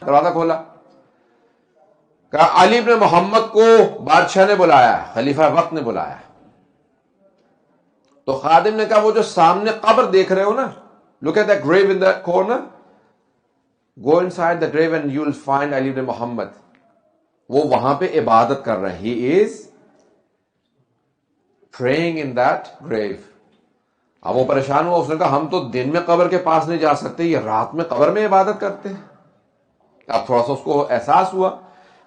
دروازہ کھولا، کہا علی بن محمد کو بادشاہ نے بلایا، خلیفہ وقت نے بلایا. تو خادم نے کہا وہ جو سامنے قبر دیکھ رہے ہو نا، look at that grave in that corner, go inside the grave and you'll find علی بن محمد. وہ وہاں پہ عبادت کر رہے ہیں. He is praying in that grave. اب وہ پریشان ہوا، اس نے کہا ہم تو دن میں قبر کے پاس نہیں جا سکتے، یہ رات میں قبر میں عبادت کرتے ہیں. اب تھوڑا سا اس کو احساس ہوا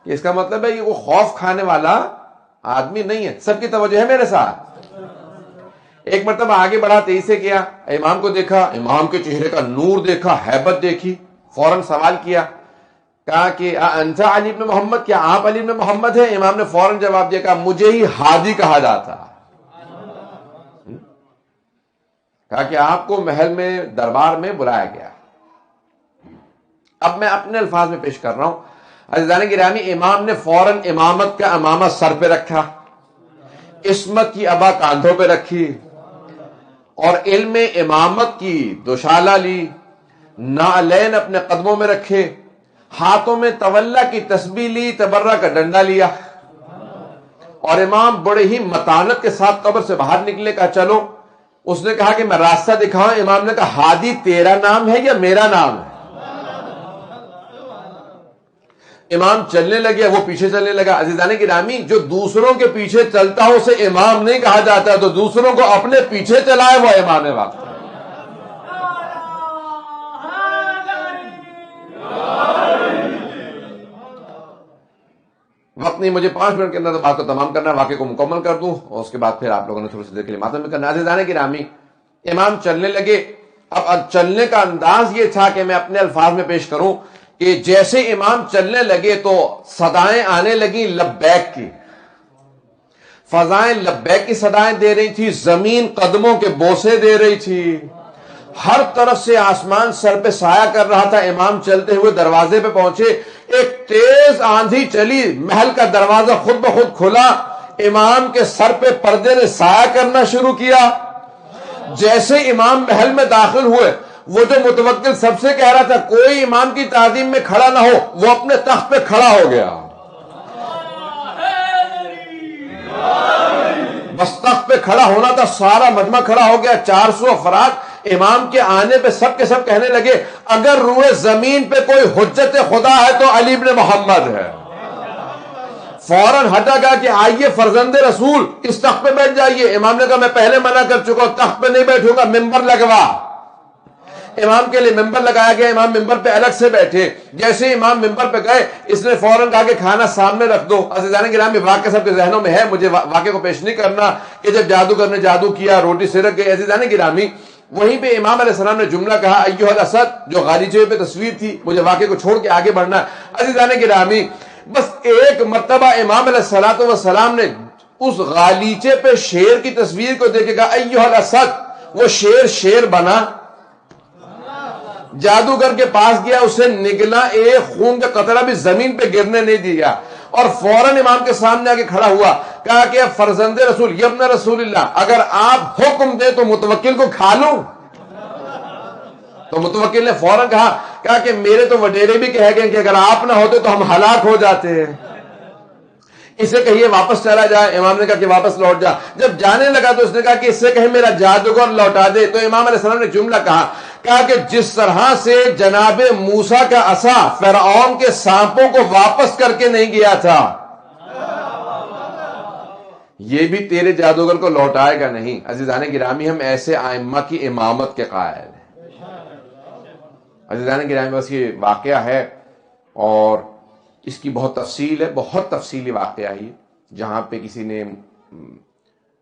کہ اس کا مطلب ہے یہ وہ خوف کھانے والا آدمی نہیں ہے، سب کی توجہ ہے میرے ساتھ. ایک مرتبہ آگے بڑھا، تیزی سے کیا، امام کو دیکھا، امام کے چہرے کا نور دیکھا، ہیبت دیکھی، فوراً سوال کیا، کہا کہ انت علی بن محمد، کیا آپ علی بن محمد ہیں؟ امام نے فوراً جواب دیا، کہا مجھے ہی ہادی کہا جاتا. کہا کہ آپ کو محل میں دربار میں بلایا گیا. اب میں اپنے الفاظ میں پیش کر رہا ہوں. عزیزان گرامی، امام نے فوراً امامت کا امامہ سر پہ رکھا، عصمت کی ابا کاندھوں پہ رکھی، اور علم امامت کی دوشالہ لی، نعلین اپنے قدموں میں رکھے، ہاتھوں میں تولا کی تسبیح لی، تبرہ کا ڈنڈا لیا، اور امام بڑے ہی متانت کے ساتھ قبر سے باہر نکلے. کہا چلو. اس نے کہا کہ میں راستہ دکھاؤں. امام نے کہا ہادی تیرا نام ہے یا میرا نام ہے؟ امام چلنے لگے، وہ پیچھے چلنے لگا. عزیزان گرامی، جو دوسروں کے پیچھے چلتا ہو اسے امام نہیں کہا جاتا، تو دوسروں کو اپنے پیچھے چلائے وہ امام وقت. وقت نہیں، مجھے 5 منٹ کے اندر بات کو تمام کرنا ہے، واقعے کو مکمل کر دوں اور اس کے بعد پھر آپ لوگوں نے تھوڑی سی دیر کے لیے ماتم میں کرنا. عزیزان گرامی، امام چلنے لگے. اب چلنے کا انداز یہ تھا کہ میں اپنے الفاظ میں پیش کروں کہ جیسے امام چلنے لگے تو صدائیں آنے لگیں لبیک کی، فضائیں لبیک کی صدائیں دے رہی تھی، زمین قدموں کے بوسے دے رہی تھی، ہر طرف سے آسمان سر پہ سایہ کر رہا تھا. امام چلتے ہوئے دروازے پہ پہنچے، ایک تیز آندھی چلی، محل کا دروازہ خود بخود کھلا، امام کے سر پہ پردے نے سایہ کرنا شروع کیا. جیسے امام محل میں داخل ہوئے، وہ جو متوکل سب سے کہہ رہا تھا کوئی امام کی تعظیم میں کھڑا نہ ہو، وہ اپنے تخت پہ کھڑا ہو گیا. بس تخت پہ کھڑا ہونا تھا، سارا مجمع کھڑا ہو گیا، 400 افراد امام کے آنے پہ سب کے سب کہنے لگے اگر روئے زمین پہ کوئی حجت خدا ہے تو علی بن محمد ہے. فوراً ہٹا گیا کہ آئیے فرزند رسول اس تخت پہ بیٹھ جائیے. امام نے کہا میں پہلے منع کر چکا ہوں، تخت پہ نہیں بیٹھوں گا، ممبر لگوا. امام کے لیے ممبر لگایا گیا، امام ممبر پہ الگ سے بیٹھے. جیسے امام ممبر پہ گئے، اس نے فوراً کہا کہ کھانا سامنے رکھ دو. عزیزان گرامی، واقعہ سب کے ذہنوں میں ہے، مجھے واقعے کو پیش نہیں کرنا کہ جب جادوگر نے جادو کیا، روٹی سرک گئی. عزیزان گرامی، وہیں پہ امام علیہ السلام نے جملہ کہا ایھا الاسد، جو غالیچے پہ تصویر تھی. مجھے واقعے کو چھوڑ کے آگے بڑھنا ہے. عزیزان گرامی، بس ایک مرتبہ امام علیہ السلام نے اس غالیچے پہ شیر کی تصویر کو دیکھ کے کہا ایھا الاسد، وہ شیر بنا. جادوگر کے پاس گیا، اسے نگلا ایک خون کا قطرہ بھی زمین پہ گرنے نہیں دیا، اور فوراً امام کے سامنے آ کے کھڑا ہوا. کہا کہ فرزند رسول، یبن رسول اللہ، اگر آپ حکم دیں تو متوکل کو کھا لوں. تو متوکل نے فوراً کہا کہ میرے تو وڈیرے بھی کہہ گئے کہ اگر آپ نہ ہوتے تو ہم ہلاک ہو جاتے ہیں، اسے کہیے واپس چلا جائے. امام نے کہا کہ واپس لوٹ جا. جب جانے لگا تو اس نے کہا کہ اس سے کہیں میرا جادوگر لوٹا دے. تو امام علیہ السلام نے جملہ کہا کہ جس طرح سے جناب موسیٰ کا عصا فرعون کے سانپوں کو واپس کر کے نہیں گیا تھا، یہ بھی تیرے جادوگر کو لوٹائے گا نہیں. عزیزان گرامی، ہم ایسے ائمہ کی امامت کے قائل ہیں. عزیزان گرامی، بس یہ واقعہ ہے اور اس کی بہت تفصیل ہے، بہت تفصیلی واقعہ ہے، جہاں پہ کسی نے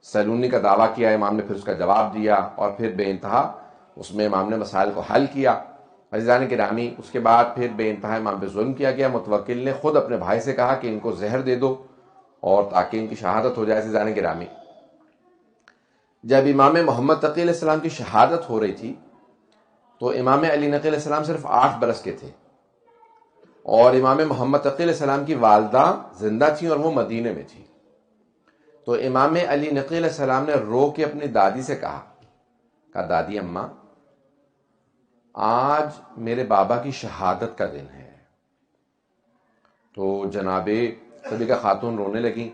سیلونی کا دعویٰ کیا، امام نے پھر اس کا جواب دیا اور پھر بے انتہا اس میں امام نے مسائل کو حل کیا. عزیزان گرامی، اس کے بعد پھر بے انتہا امام پہ ظلم کیا گیا. متوکل نے خود اپنے بھائی سے کہا کہ ان کو زہر دے دو اور تاکہ ان کی شہادت ہو جائے عزیزان گرامی، جب امام محمد تقی علیہ السلام کی شہادت ہو رہی تھی تو امام علی نقی علیہ السلام صرف 8 برس کے تھے، اور امام محمد تقی علیہ السلام کی والدہ زندہ تھیں اور وہ مدینے میں تھی۔ تو امام علی نقی علیہ السلام نے رو کے اپنی دادی سے کہا دادی اماں، آج میرے بابا کی شہادت کا دن ہے۔ تو جناب صدیقہ خاتون رونے لگیں،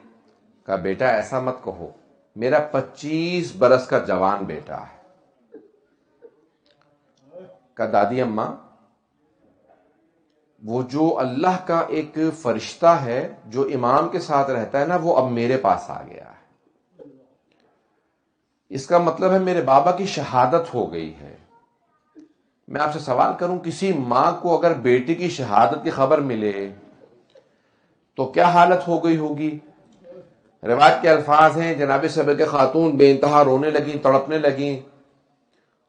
کہا بیٹا ایسا مت کہو، میرا 25 برس کا جوان بیٹا ہے۔ کہا دادی اماں، وہ جو اللہ کا ایک فرشتہ ہے جو امام کے ساتھ رہتا ہے نا، وہ اب میرے پاس آ گیا ہے، اس کا مطلب ہے میرے بابا کی شہادت ہو گئی ہے۔ میں آپ سے سوال کروں، کسی ماں کو اگر بیٹی کی شہادت کی خبر ملے تو کیا حالت ہو گئی ہوگی؟ روایت کے الفاظ ہیں، جناب صدیقہ خاتون بے انتہا رونے لگیں، تڑپنے لگیں،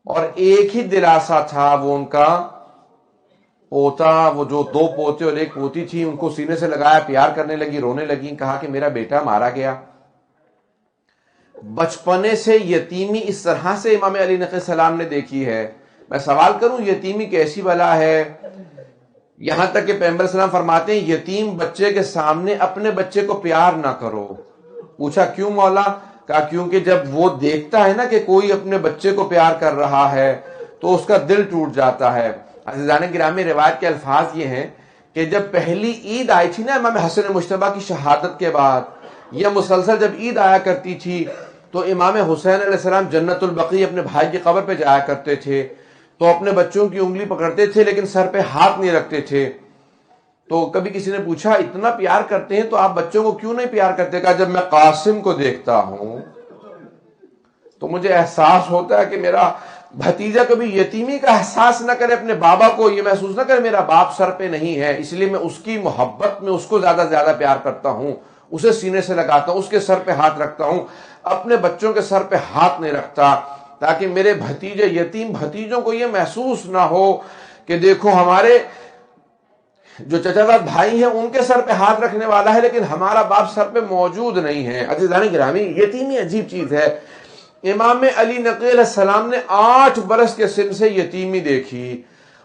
اور ایک ہی دلاسا تھا، وہ ان کا پوتا، وہ جو 2 پوتے اور 1 پوتی تھی، ان کو سینے سے لگایا، پیار کرنے لگی، رونے لگیں، کہا کہ میرا بیٹا مارا گیا۔ بچپنے سے یتیمی اس طرح سے امام علی نقی السلام نے دیکھی ہے۔ میں سوال کروں، یتیمی کیسی بلا ہے؟ یہاں تک کہ پیغمبر صلی اللہ علیہ وسلم فرماتے ہیں یتیم بچے کے سامنے اپنے بچے کو پیار نہ کرو۔ پوچھا کیوں مولا؟ کہا کیونکہ جب وہ دیکھتا ہے نا کہ کوئی اپنے بچے کو پیار کر رہا ہے تو اس کا دل ٹوٹ جاتا ہے۔ عزیزان گرامی، روایت کے الفاظ یہ ہیں کہ جب پہلی عید آئی تھی نا امام حسن مجتبیٰ کی شہادت کے بعد، یہ مسلسل جب عید آیا کرتی تھی تو امام حسین علیہ السلام جنت البقیع اپنے بھائی کی قبر پہ جایا کرتے تھے، تو اپنے بچوں کی انگلی پکڑتے تھے لیکن سر پہ ہاتھ نہیں رکھتے تھے۔ تو کبھی کسی نے پوچھا اتنا پیار کرتے ہیں تو آپ بچوں کو کیوں نہیں پیار کرتے؟ کہا جب میں قاسم کو دیکھتا ہوں تو مجھے احساس ہوتا ہے کہ میرا بھتیجا کبھی یتیمی کا احساس نہ کرے، اپنے بابا کو یہ محسوس نہ کرے میرا باپ سر پہ نہیں ہے، اس لیے میں اس کی محبت میں اس کو زیادہ زیادہ پیار کرتا ہوں، اسے سینے سے لگاتا ہوں، اس کے سر پہ ہاتھ رکھتا ہوں، اپنے بچوں کے سر پہ ہاتھ نہیں رکھتا، تاکہ میرے بھتیجے یتیم بھتیجوں کو یہ محسوس نہ ہو کہ دیکھو ہمارے جو چچا زاد بھائی ہیں ان کے سر پہ ہاتھ رکھنے والا ہے لیکن ہمارا باپ سر پہ موجود نہیں ہے۔ عزیزان گرامی، یتیمی عجیب چیز ہے۔ امام علی نقی علیہ السلام نے 8 برس کے سن سے یتیمی دیکھی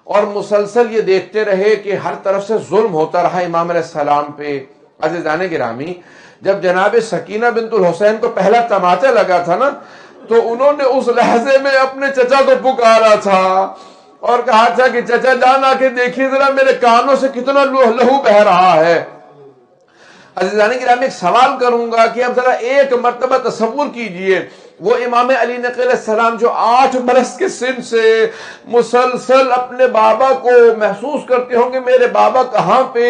اور مسلسل یہ دیکھتے رہے کہ ہر طرف سے ظلم ہوتا رہا امام علیہ السلام پہ۔ عزیزان گرامی، جب جناب سکینہ بنت الحسین کو پہلا تماچا لگا تھا نا تو انہوں نے اس لحظے میں اپنے چچا کو پکارا تھا اور کہا تھا کہ چچا جان آ کے دیکھیے ذرا میرے کانوں سے کتنا لہو بہ رہا ہے۔ عزیزان گرامی، ایک سوال کروں گا کہ اب ذرا ایک مرتبہ تصور کیجئے، وہ امام علی نقی علیہ السلام جو 8 برس کے سن سے مسلسل اپنے بابا کو محسوس کرتے ہوں گے میرے بابا کہاں پہ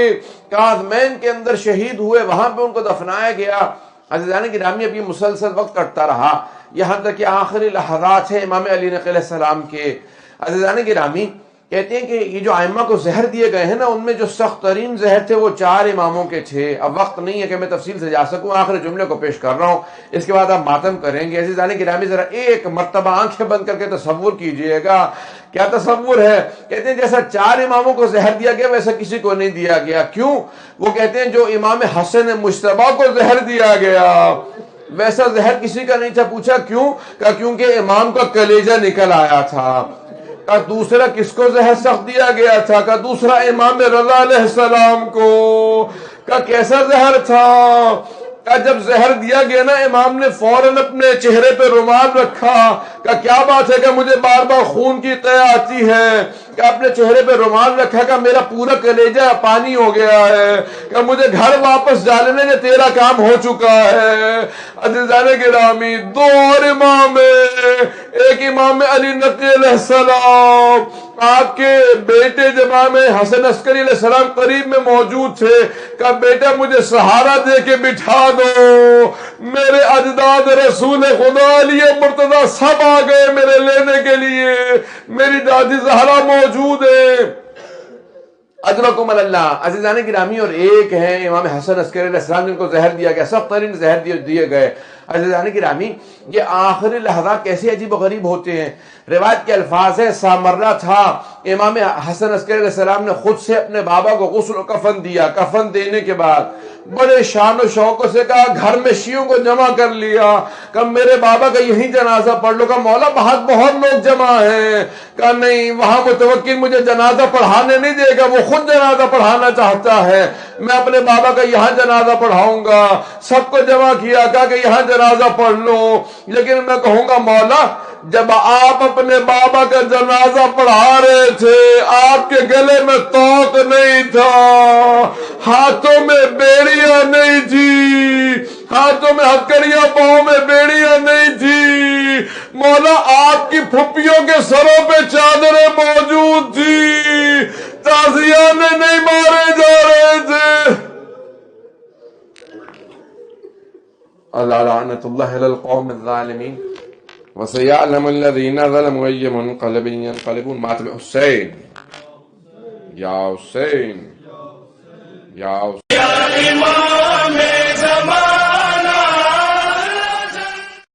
کاظمین کے اندر شہید ہوئے، وہاں پہ ان کو دفنایا گیا۔ عزیزان گرامی، اب یہ مسلسل وقت کٹتا رہا یہاں تک کہ آخری لحظات ہیں امام علی نقی علیہ السلام کے۔ عزیزان گرامی، کہتے ہیں کہ یہ جو ائمہ کو زہر دیے گئے ہیں نا، ان میں جو سخت ترین زہر تھے وہ 4 اماموں کے تھے۔ اب وقت نہیں ہے کہ میں تفصیل سے جا سکوں، آخری جملے کو پیش کر رہا ہوں، اس کے بعد آپ ماتم کریں گے۔ عزیزان گرامی، ذرا ایک مرتبہ آنکھیں بند کر کے تصور کیجئے گا۔ کیا تصور ہے؟ کہتے ہیں جیسا 4 اماموں کو زہر دیا گیا ویسا کسی کو نہیں دیا گیا۔ کیوں؟ وہ کہتے ہیں جو امام حسن مجتبیٰ کو زہر دیا گیا ویسا زہر کسی کا نہیں تھا۔ پوچھا کیوں؟ کہا کیونکہ امام کا کلیجہ نکل آیا تھا۔ کہا دوسرا کس کو زہر سخت دیا گیا تھا؟ کہا دوسرا امام رضا علیہ السلام کو۔ کہا کیسا زہر تھا؟ کہا جب زہر دیا گیا نا امام نے فوراً اپنے چہرے پہ رومال رکھا۔ کہا کیا بات ہے کہ مجھے بار بار خون کی قے آتی ہے؟ کہ اپنے چہرے پہ رومال رکھا، کہ میرا پورا کلیجہ پانی ہو گیا ہے، کہ مجھے گھر واپس جانے نے تیرا کام ہو چکا ہے۔ عزیزان گرامی، 2 اور امام، ایک امام علی نقی علیہ السلام، آپ کے بیٹے جب امام حسن عسکری علیہ السلام قریب میں موجود تھے، کہا بیٹا مجھے سہارا دے کے بٹھا دو، میرے اجداد رسول خدا علی مرتضی سب آ گئے میرے لینے کے لیے، میری دادی زہرا موجود ہے۔ اجرکم اللہ۔ عزیزان گرامی، اور ایک ہے امام حسن عسکری علیہ السلام جن کو زہر دیا گیا، سخت ترین زہر دیے گئے۔ عزیزان گرامی، یہ آخری لحظات کیسے عجیب و غریب ہوتے ہیں۔ روایت کے الفاظ ہے، سامرہ تھا، امام حسن عسکری علیہ السلام نے خود سے اپنے بابا کو غسل و کفن دیا، کفن دینے کے بعد بڑے شان و شوق سے کہا، گھر میں شیعوں کو جمع کر لیا، کہا میرے بابا کا یہی جنازہ پڑھ لو۔ کہا مولا بہت لوگ جمع ہیں۔ کہا نہیں، وہاں متوکل مجھے جنازہ پڑھانے نہیں دے گا، وہ خود جنازہ پڑھانا چاہتا ہے، میں اپنے بابا کا یہاں جنازہ پڑھاؤں گا۔ سب کو جمع کیا، کہا کہ یہاں جنازہ پڑھ لو، لیکن میں کہوں گا مولا جب آپ اپنے بابا کا جنازہ پڑھا رہے تھے آپ کے گلے میں توق نہیں تھا، ہاتھوں میں بیڑیاں نہیں تھی، ہاتھوں میں ہتکڑیاں، پاؤں میں بیڑیاں نہیں تھی، مولا آپ کی پھپھیوں کے سروں پہ چادریں موجود تھی، تازیانے نہیں مارے جا رہے تھے۔ اللہ لعنت اللہ علی القوم الظالمین وسيعلم الذين ظلموا أي منقلب ينقلبون۔ ماتم حسین، یا حسین، یا حسین۔